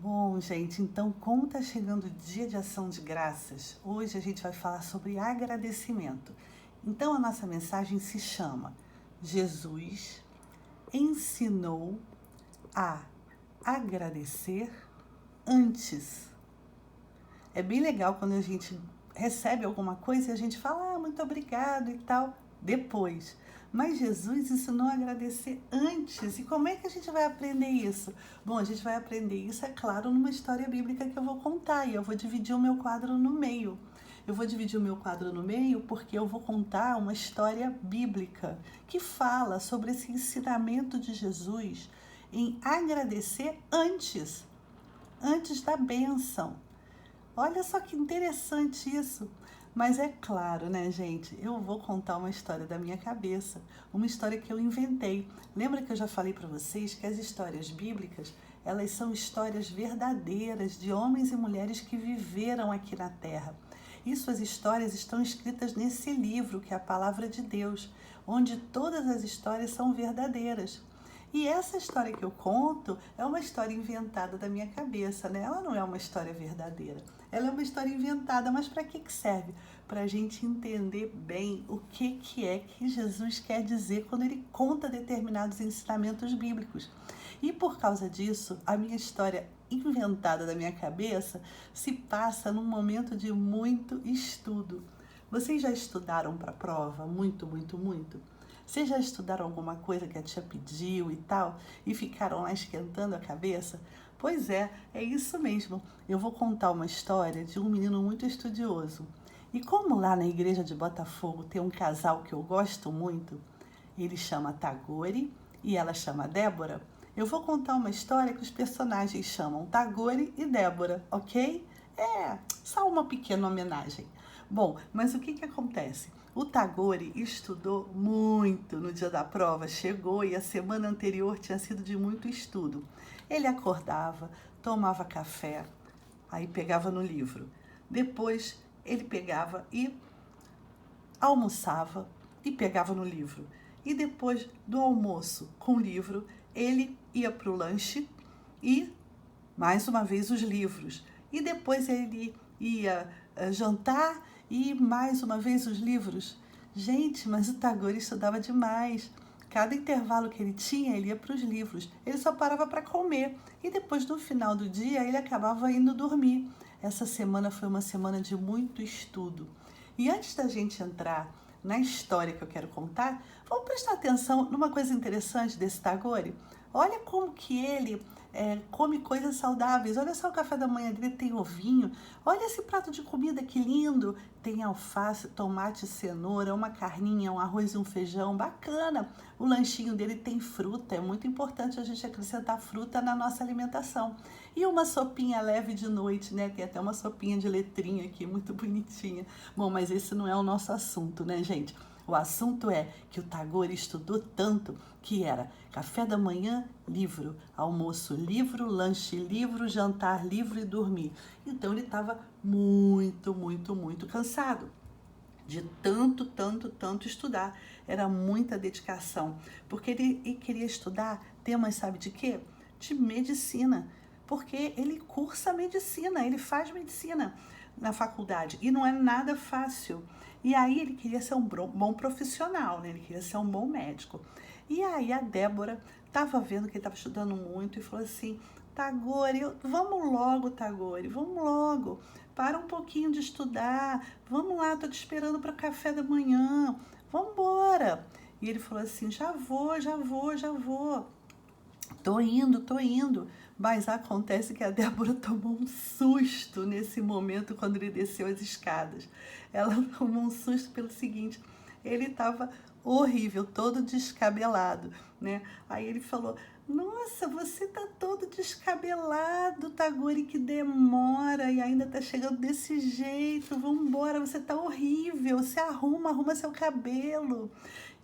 Bom, gente, então como está chegando o dia de ação de graças, hoje a gente vai falar sobre agradecimento. Então a nossa mensagem se chama Jesus ensinou a agradecer antes. É bem legal quando a gente recebe alguma coisa e a gente fala, muito obrigado e tal, depois. Mas Jesus ensinou a agradecer antes. E como é que a gente vai aprender isso? Bom, a gente vai aprender isso, é claro, numa história bíblica que eu vou contar. E eu vou dividir o meu quadro no meio. Eu vou dividir o meu quadro no meio porque eu vou contar uma história bíblica que fala sobre esse ensinamento de Jesus em agradecer antes da bênção. Olha só que interessante isso. Mas é claro, né, gente? Eu vou contar uma história da minha cabeça, uma história que eu inventei. Lembra que eu já falei para vocês que as histórias bíblicas, elas são histórias verdadeiras de homens e mulheres que viveram aqui na Terra. E suas histórias estão escritas nesse livro, que é a Palavra de Deus, onde todas as histórias são verdadeiras. E essa história que eu conto é uma história inventada da minha cabeça, né? Ela não é uma história verdadeira. Ela é uma história inventada, mas para que serve? Para a gente entender bem o que é que Jesus quer dizer quando ele conta determinados ensinamentos bíblicos. E por causa disso, a minha história inventada da minha cabeça se passa num momento de muito estudo. Vocês já estudaram para a prova? Muito, muito, muito? Vocês já estudaram alguma coisa que a tia pediu e tal, e ficaram lá esquentando a cabeça? Pois é isso mesmo. Eu vou contar uma história de um menino muito estudioso. E como lá na igreja de Botafogo tem um casal que eu gosto muito, ele chama Tagore e ela chama Débora, eu vou contar uma história que os personagens chamam Tagore e Débora, ok? Só uma pequena homenagem. Bom, mas o que acontece? O Tagore estudou muito no dia da prova, chegou e a semana anterior tinha sido de muito estudo. Ele acordava, tomava café, aí pegava no livro. Depois ele pegava e almoçava e pegava no livro. E depois do almoço com o livro, ele ia para o lanche e, mais uma vez, os livros. E depois ele ia jantar e, mais uma vez, os livros. Gente, mas o Tagore estudava demais. Cada intervalo que ele tinha, ele ia para os livros. Ele só parava para comer. E depois, no final do dia, ele acabava indo dormir. Essa semana foi uma semana de muito estudo. E antes da gente entrar na história que eu quero contar, vamos prestar atenção numa coisa interessante desse Tagore. Olha como que ele come coisas saudáveis. Olha só o café da manhã dele, tem ovinho. Olha esse prato de comida, que lindo. Tem alface, tomate, cenoura, uma carninha, um arroz e um feijão. Bacana. O lanchinho dele tem fruta. É muito importante a gente acrescentar fruta na nossa alimentação. E uma sopinha leve de noite, né? Tem até uma sopinha de letrinha aqui, muito bonitinha. Bom, mas esse não é o nosso assunto, né, gente? O assunto é que o Tagore estudou tanto que era café da manhã, livro, almoço, livro, lanche, livro, jantar, livro e dormir. Então ele estava muito, muito, muito cansado de tanto estudar. Era muita dedicação, porque ele queria estudar temas, sabe de quê? De medicina, porque ele cursa medicina, ele faz medicina na faculdade e não é nada fácil. E aí ele queria ser um bom profissional, né? Ele queria ser um bom médico. E aí a Débora estava vendo que ele estava estudando muito e falou assim, Tagore, vamos logo, Tagore, vamos logo. Para um pouquinho de estudar. Vamos lá, tô te esperando para o café da manhã. Vamos embora. E ele falou assim, já vou. Tô indo. Mas acontece que a Débora tomou um susto nesse momento quando ele desceu as escadas. Ela tomou um susto pelo seguinte, ele estava horrível, todo descabelado, né? Aí ele falou, nossa, você tá todo descabelado, Tagore, que demora e ainda tá chegando desse jeito, vambora, você tá horrível, se arruma seu cabelo.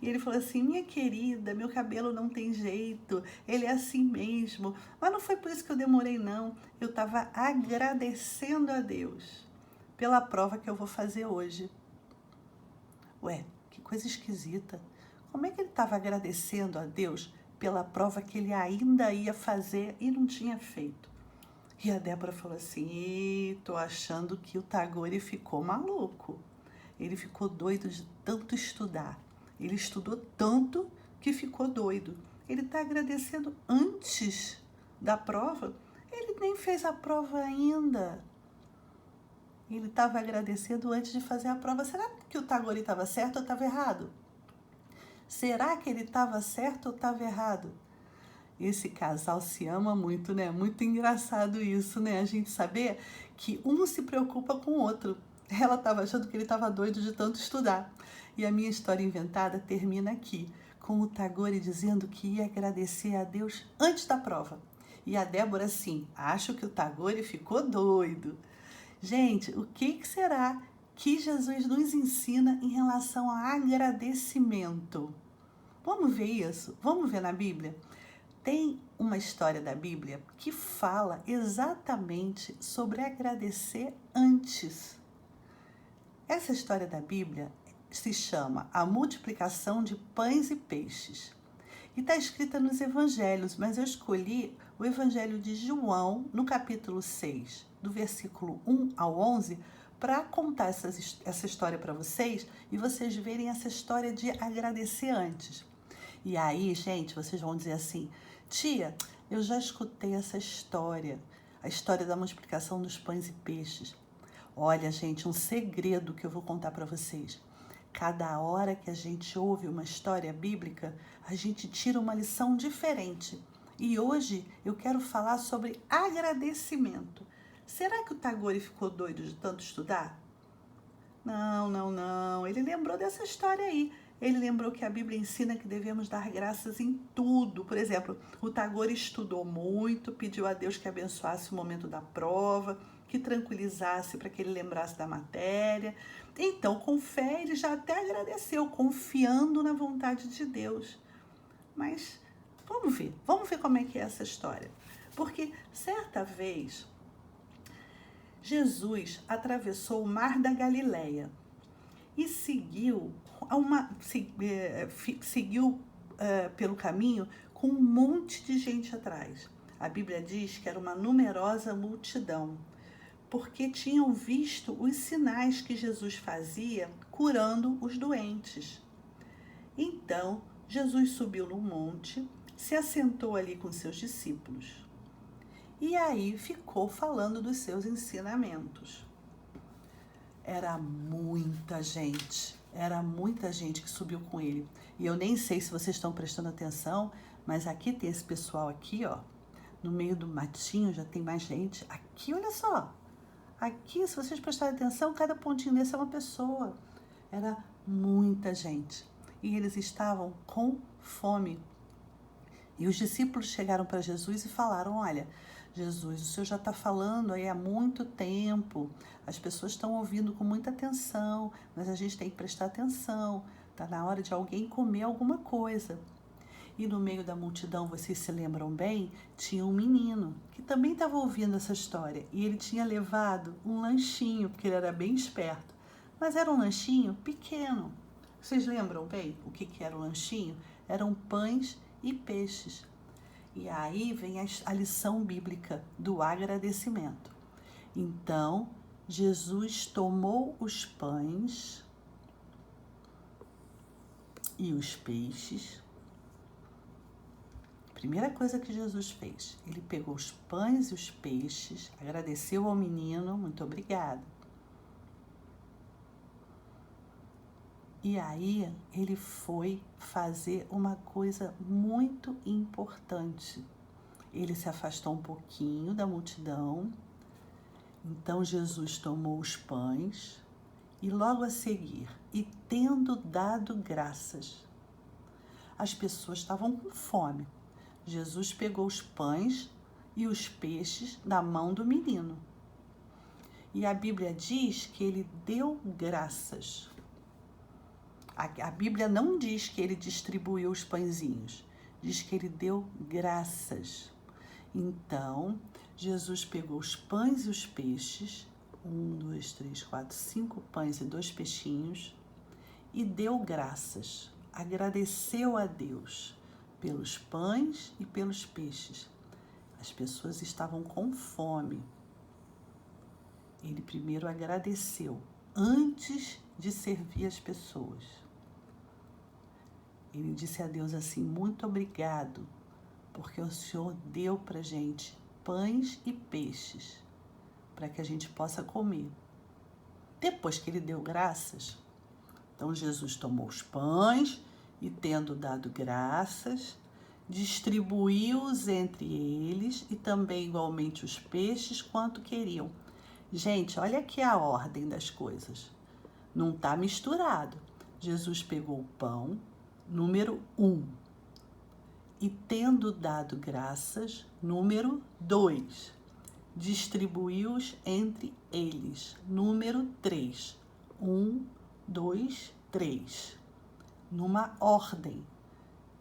E ele falou assim, minha querida, meu cabelo não tem jeito, ele é assim mesmo. Mas não foi por isso que eu demorei, não. Eu estava agradecendo a Deus pela prova que eu vou fazer hoje. Ué, que coisa esquisita. Como é que ele estava agradecendo a Deus pela prova que ele ainda ia fazer e não tinha feito? E a Débora falou assim: tô achando que o Tagore ficou maluco. Ele ficou doido de tanto estudar. Ele estudou tanto que ficou doido. Ele está agradecendo antes da prova. Ele nem fez a prova ainda. Ele estava agradecendo antes de fazer a prova. Será que o Tagore estava certo ou estava errado? Será que ele estava certo ou estava errado? Esse casal se ama muito, né? Muito engraçado isso, né? A gente saber que um se preocupa com o outro. Ela estava achando que ele estava doido de tanto estudar. E a minha história inventada termina aqui, com o Tagore dizendo que ia agradecer a Deus antes da prova. E a Débora, assim, acho que o Tagore ficou doido. Gente, o que será que Jesus nos ensina em relação a agradecimento? Vamos ver isso? Vamos ver na Bíblia? Tem uma história da Bíblia que fala exatamente sobre agradecer antes. Essa história da Bíblia se chama A Multiplicação de Pães e Peixes. E está escrita nos Evangelhos, mas eu escolhi o Evangelho de João, no capítulo 6, do versículo 1 ao 11, para contar essa história para vocês e vocês verem essa história de agradecer antes. E aí, gente, vocês vão dizer assim: tia, eu já escutei essa história, a história da multiplicação dos pães e peixes. Olha, gente, um segredo que eu vou contar para vocês. Cada hora que a gente ouve uma história bíblica, a gente tira uma lição diferente. E hoje eu quero falar sobre agradecimento. Será que o Tagore ficou doido de tanto estudar? Não. Ele lembrou dessa história aí. Ele lembrou que a Bíblia ensina que devemos dar graças em tudo. Por exemplo, o Tagore estudou muito, pediu a Deus que abençoasse o momento da prova, que tranquilizasse para que ele lembrasse da matéria. Então, com fé, ele já até agradeceu, confiando na vontade de Deus. Mas vamos ver como é que é essa história. Porque certa vez, Jesus atravessou o mar da Galileia e seguiu pelo caminho com um monte de gente atrás. A Bíblia diz que era uma numerosa multidão, porque tinham visto os sinais que Jesus fazia curando os doentes. Então, Jesus subiu no monte, se assentou ali com seus discípulos e aí ficou falando dos seus ensinamentos. Era muita gente que subiu com ele. E eu nem sei se vocês estão prestando atenção, mas aqui tem esse pessoal aqui, ó, no meio do matinho já tem mais gente. Aqui, olha só, aqui, se vocês prestarem atenção, cada pontinho desse é uma pessoa. Era muita gente. E eles estavam com fome. E os discípulos chegaram para Jesus e falaram: olha, Jesus, o Senhor já está falando aí há muito tempo, as pessoas estão ouvindo com muita atenção, mas a gente tem que prestar atenção, está na hora de alguém comer alguma coisa. E no meio da multidão, vocês se lembram bem, tinha um menino que também estava ouvindo essa história e ele tinha levado um lanchinho, porque ele era bem esperto, mas era um lanchinho pequeno. Vocês lembram bem o que era o lanchinho? Eram pães e peixes. E aí vem a lição bíblica do agradecimento. Então, Jesus tomou os pães e os peixes. Primeira coisa que Jesus fez, ele pegou os pães e os peixes, agradeceu ao menino, muito obrigado. E aí ele foi fazer uma coisa muito importante. Ele se afastou um pouquinho da multidão. Então Jesus tomou os pães e logo a seguir, e tendo dado graças, as pessoas estavam com fome. Jesus pegou os pães e os peixes da mão do menino. E a Bíblia diz que ele deu graças. A Bíblia não diz que ele distribuiu os pãezinhos, diz que ele deu graças. Então, Jesus pegou os pães e os peixes, 1, 2, 3, 4, 5 pães e 2 peixinhos, e deu graças, agradeceu a Deus pelos pães e pelos peixes. As pessoas estavam com fome. Ele primeiro agradeceu, antes de servir as pessoas. Ele disse a Deus assim: muito obrigado, porque o Senhor deu para a gente pães e peixes, para que a gente possa comer. Depois que ele deu graças, então Jesus tomou os pães e, tendo dado graças, distribuiu-os entre eles e também igualmente os peixes quanto queriam. Gente, olha aqui a ordem das coisas. Não está misturado. Jesus pegou o pão, número 1, e tendo dado graças, número 2, distribuiu-os entre eles, número 3. 1, 2, 3. Numa ordem.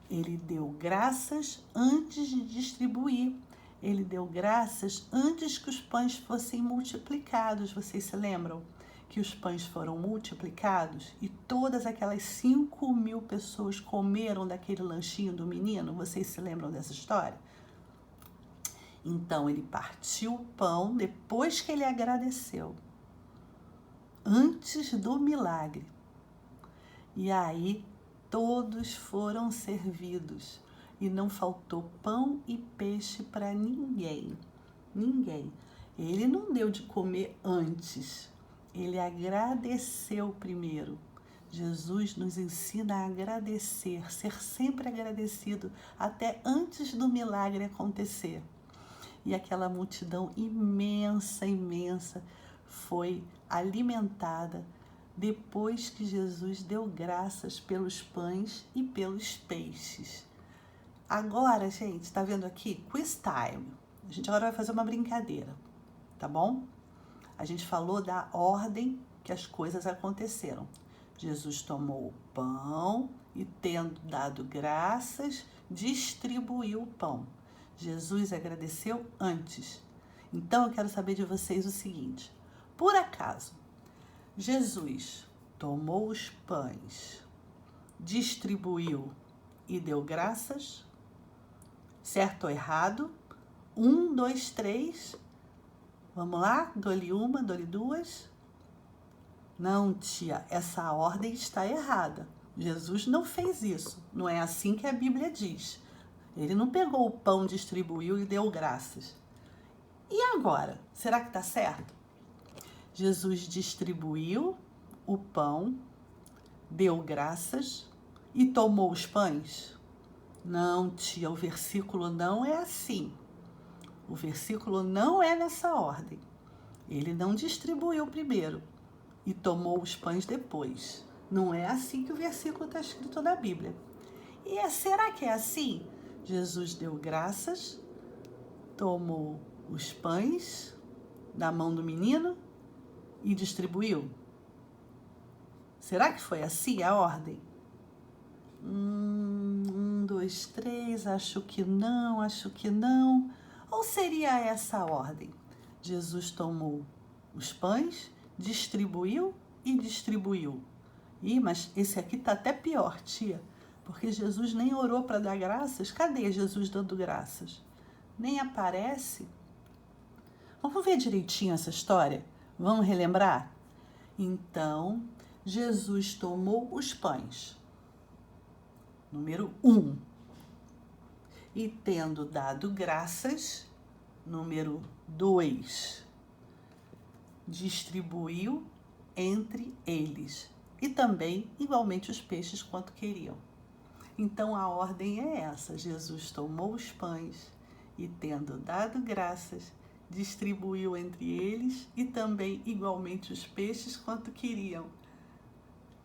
Ele deu graças antes de distribuir. Ele deu graças antes que os pães fossem multiplicados. Vocês se lembram que os pães foram multiplicados e todas aquelas 5.000 pessoas comeram daquele lanchinho do menino? Vocês se lembram dessa história? Então ele partiu o pão depois que ele agradeceu, antes do milagre. E aí todos foram servidos e não faltou pão e peixe para ninguém. Ninguém. Ele não deu de comer antes. Ele agradeceu primeiro. Jesus nos ensina a agradecer, ser sempre agradecido, até antes do milagre acontecer. E aquela multidão imensa, imensa, foi alimentada depois que Jesus deu graças pelos pães e pelos peixes. Agora, gente, está vendo aqui? Quiz time. A gente agora vai fazer uma brincadeira, tá bom? A gente falou da ordem que as coisas aconteceram. Jesus tomou o pão e, tendo dado graças, distribuiu o pão. Jesus agradeceu antes. Então, eu quero saber de vocês o seguinte: por acaso, Jesus tomou os pães, distribuiu e deu graças? Certo ou errado? 1, 2, 3. Vamos lá? Dou-lhe uma, dou-lhe duas. Não, tia, essa ordem está errada. Jesus não fez isso. Não é assim que a Bíblia diz. Ele não pegou o pão, distribuiu e deu graças. E agora? Será que está certo? Jesus distribuiu o pão, deu graças e tomou os pães? Não, tia, o versículo não é assim. O versículo não é nessa ordem. Ele não distribuiu primeiro e tomou os pães depois. Não é assim que o versículo está escrito na Bíblia. E será que é assim? Jesus deu graças, tomou os pães da mão do menino e distribuiu. Será que foi assim a ordem? 1, 2, 3, acho que não, acho que não. Ou seria essa a ordem? Jesus tomou os pães, distribuiu e distribuiu. Ih, mas esse aqui tá até pior, tia, porque Jesus nem orou para dar graças. Cadê Jesus dando graças? Nem aparece. Vamos ver direitinho essa história? Vamos relembrar? Então, Jesus tomou os pães, número 1, e tendo dado graças, número 2, distribuiu entre eles e também igualmente os peixes quanto queriam. Então a ordem é essa: Jesus tomou os pães e, tendo dado graças, distribuiu entre eles e também igualmente os peixes quanto queriam.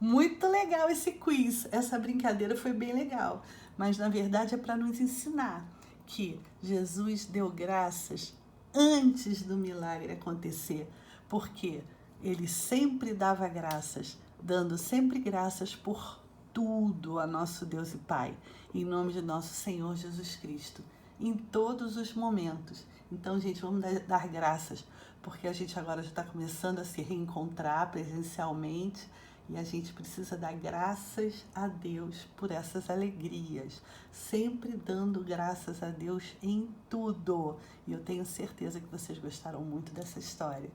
Muito legal esse quiz, essa brincadeira foi bem legal, mas na verdade é para nos ensinar que Jesus deu graças antes do milagre acontecer, porque ele sempre dava graças, dando sempre graças por tudo a nosso Deus e Pai, em nome de nosso Senhor Jesus Cristo, em todos os momentos. Então, gente, vamos dar graças, porque a gente agora já está começando a se reencontrar presencialmente E a gente precisa dar graças a Deus por essas alegrias, sempre dando graças a Deus em tudo. E eu tenho certeza que vocês gostaram muito dessa história.